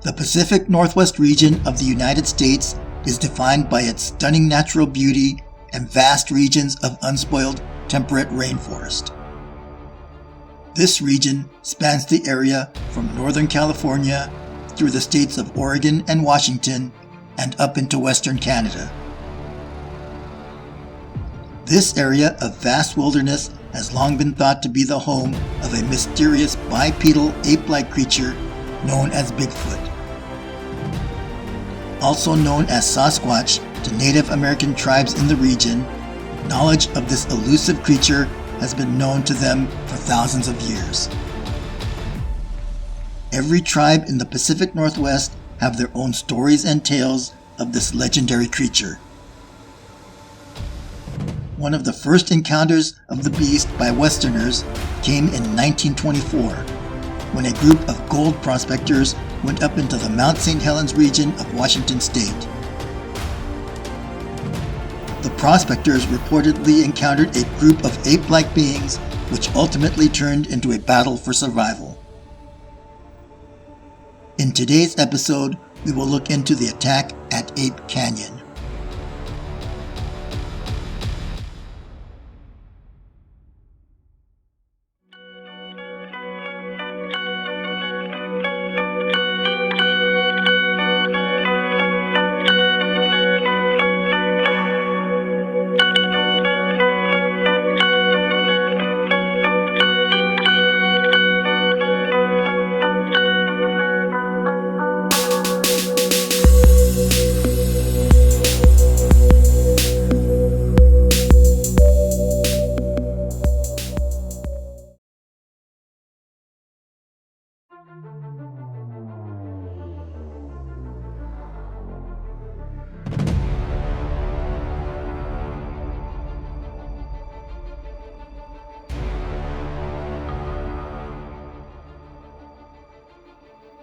The Pacific Northwest region of the United States is defined by its stunning natural beauty and vast regions of unspoiled temperate rainforest. This region spans the area from Northern California through the states of Oregon and Washington and up into Western Canada. This area of vast wilderness has long been thought to be the home of a mysterious bipedal ape-like creature known as Bigfoot. Also known as Sasquatch to Native American tribes in the region, knowledge of this elusive creature has been known to them for thousands of years. Every tribe in the Pacific Northwest have their own stories and tales of this legendary creature. One of the first encounters of the beast by Westerners came in 1924, when a group of gold prospectors went up into the Mount St. Helens region of Washington state. The prospectors reportedly encountered a group of ape-like beings which ultimately turned into a battle for survival. In today's episode, we will look into the attack at Ape Canyon.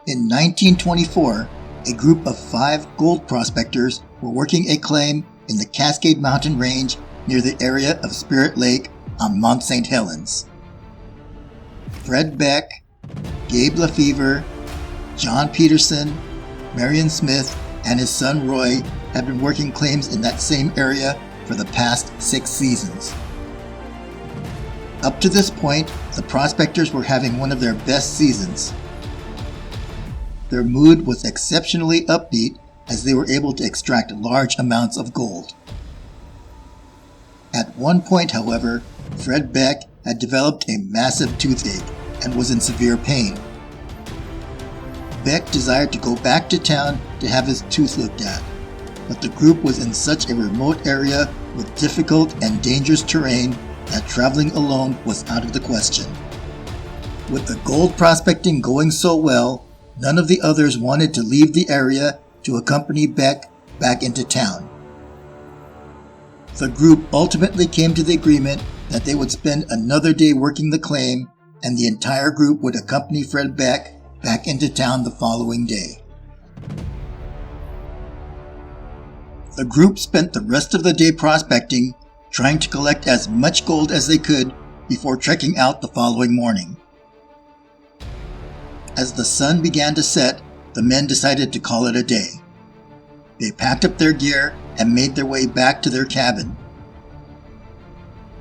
In 1924, a group of 5 gold prospectors were working a claim in the Cascade Mountain Range near the area of Spirit Lake on Mount St. Helens. Fred Beck, Gabe Lefevre, John Peterson, Marion Smith, and his son Roy had been working claims in that same area for the past 6 seasons. Up to this point, the prospectors were having one of their best seasons. Their mood was exceptionally upbeat as they were able to extract large amounts of gold. At one point, however, Fred Beck had developed a massive toothache and was in severe pain. Beck desired to go back to town to have his tooth looked at, but the group was in such a remote area with difficult and dangerous terrain that traveling alone was out of the question. With the gold prospecting going so well, none of the others wanted to leave the area to accompany Beck back into town. The group ultimately came to the agreement that they would spend another day working the claim, and the entire group would accompany Fred Beck back into town the following day. The group spent the rest of the day prospecting, trying to collect as much gold as they could before trekking out the following morning. As the sun began to set, the men decided to call it a day. They packed up their gear and made their way back to their cabin.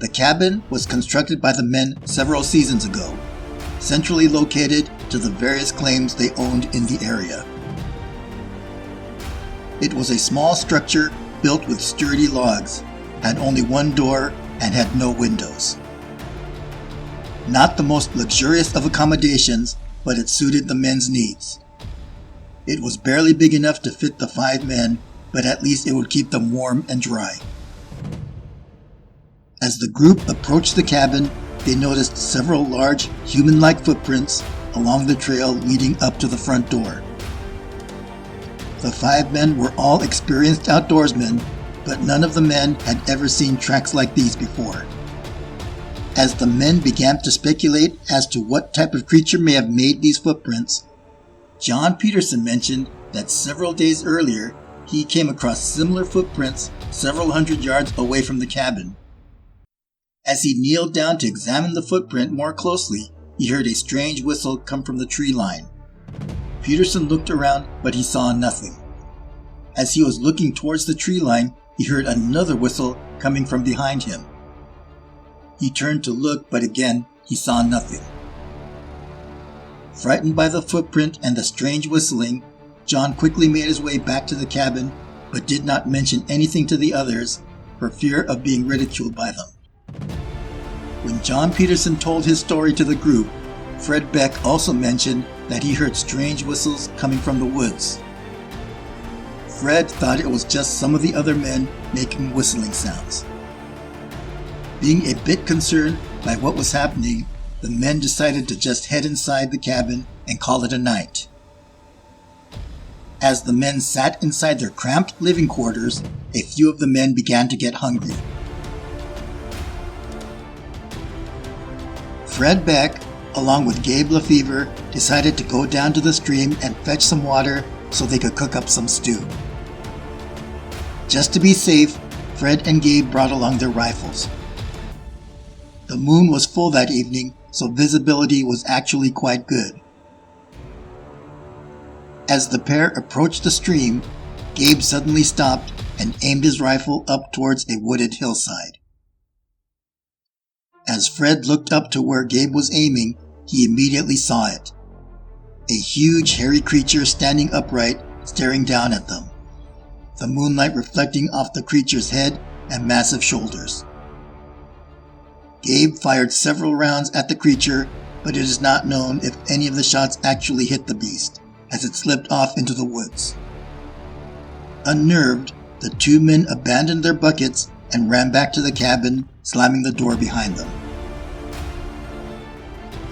The cabin was constructed by the men several seasons ago, centrally located to the various claims they owned in the area. It was a small structure built with sturdy logs, had only one door, and had no windows. Not the most luxurious of accommodations, but it suited the men's needs. It was barely big enough to fit the 5 men, but at least it would keep them warm and dry. As the group approached the cabin, they noticed several large, human-like footprints along the trail leading up to the front door. The 5 men were all experienced outdoorsmen, but none of the men had ever seen tracks like these before. As the men began to speculate as to what type of creature may have made these footprints, John Peterson mentioned that several days earlier he came across similar footprints several hundred yards away from the cabin. As he kneeled down to examine the footprint more closely, he heard a strange whistle come from the tree line. Peterson looked around, but he saw nothing. As he was looking towards the tree line, he heard another whistle coming from behind him. He turned to look, but again, he saw nothing. Frightened by the footprint and the strange whistling, John quickly made his way back to the cabin, but did not mention anything to the others for fear of being ridiculed by them. When John Peterson told his story to the group, Fred Beck also mentioned that he heard strange whistles coming from the woods. Fred thought it was just some of the other men making whistling sounds. Being a bit concerned by what was happening, the men decided to just head inside the cabin and call it a night. As the men sat inside their cramped living quarters, a few of the men began to get hungry. Fred Beck, along with Gabe Lefevre, decided to go down to the stream and fetch some water so they could cook up some stew. Just to be safe, Fred and Gabe brought along their rifles. The moon was full that evening, so visibility was actually quite good. As the pair approached the stream, Gabe suddenly stopped and aimed his rifle up towards a wooded hillside. As Fred looked up to where Gabe was aiming, he immediately saw it. A huge hairy creature standing upright, staring down at them, the moonlight reflecting off the creature's head and massive shoulders. Gabe fired several rounds at the creature, but it is not known if any of the shots actually hit the beast, as it slipped off into the woods. Unnerved, the two men abandoned their buckets and ran back to the cabin, slamming the door behind them.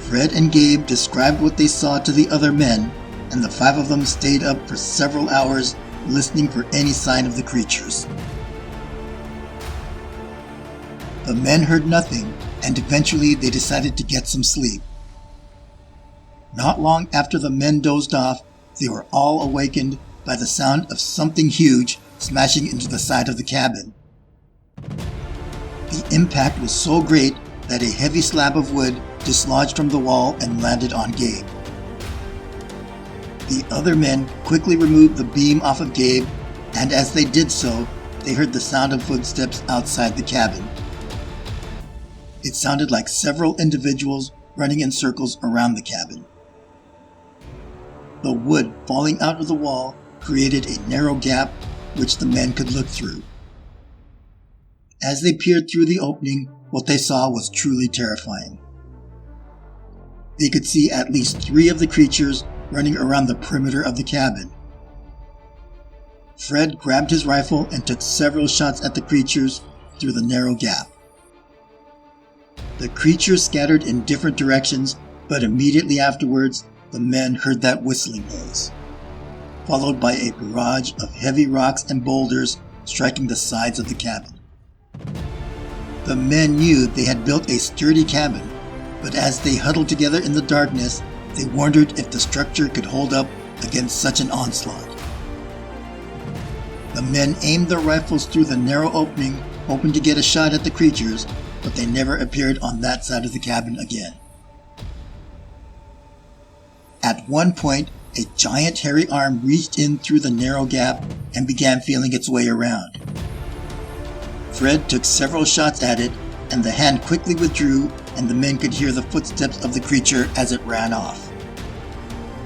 Fred and Gabe described what they saw to the other men, and the five of them stayed up for several hours listening for any sign of the creatures. The men heard nothing, and eventually they decided to get some sleep. Not long after the men dozed off, they were all awakened by the sound of something huge smashing into the side of the cabin. The impact was so great that a heavy slab of wood dislodged from the wall and landed on Gabe. The other men quickly removed the beam off of Gabe, and as they did so, they heard the sound of footsteps outside the cabin. It sounded like several individuals running in circles around the cabin. The wood falling out of the wall created a narrow gap which the men could look through. As they peered through the opening, what they saw was truly terrifying. They could see at least 3 of the creatures running around the perimeter of the cabin. Fred grabbed his rifle and took several shots at the creatures through the narrow gap. The creatures scattered in different directions, but immediately afterwards, the men heard that whistling noise, followed by a barrage of heavy rocks and boulders striking the sides of the cabin. The men knew they had built a sturdy cabin, but as they huddled together in the darkness, they wondered if the structure could hold up against such an onslaught. The men aimed their rifles through the narrow opening, hoping to get a shot at the creatures, but they never appeared on that side of the cabin again. At one point, a giant hairy arm reached in through the narrow gap and began feeling its way around. Fred took several shots at it, and the hand quickly withdrew, and the men could hear the footsteps of the creature as it ran off.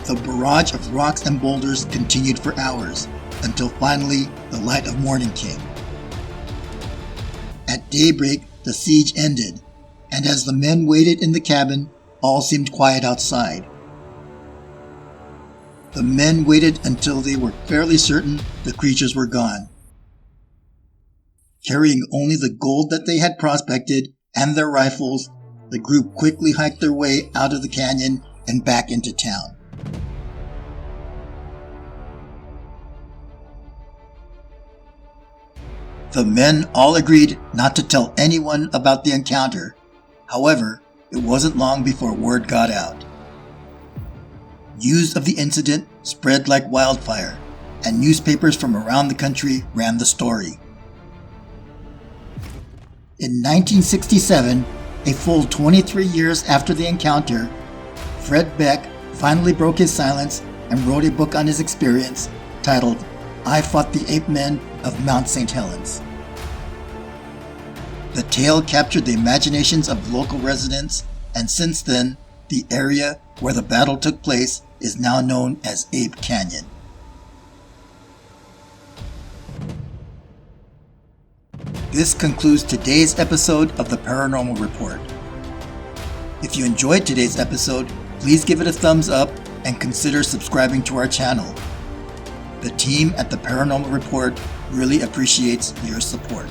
The barrage of rocks and boulders continued for hours, until finally the light of morning came. At daybreak, the siege ended, and as the men waited in the cabin, all seemed quiet outside. The men waited until they were fairly certain the creatures were gone. Carrying only the gold that they had prospected and their rifles, the group quickly hiked their way out of the canyon and back into town. The men all agreed not to tell anyone about the encounter. However, it wasn't long before word got out. News of the incident spread like wildfire, and newspapers from around the country ran the story. In 1967, a full 23 years after the encounter, Fred Beck finally broke his silence and wrote a book on his experience titled I Fought the Ape Men of Mount St. Helens. The tale captured the imaginations of local residents, and since then, the area where the battle took place is now known as Ape Canyon. This concludes today's episode of the Paranormal Report. If you enjoyed today's episode, please give it a thumbs up and consider subscribing to our channel. The team at the Paranormal Report really appreciates your support.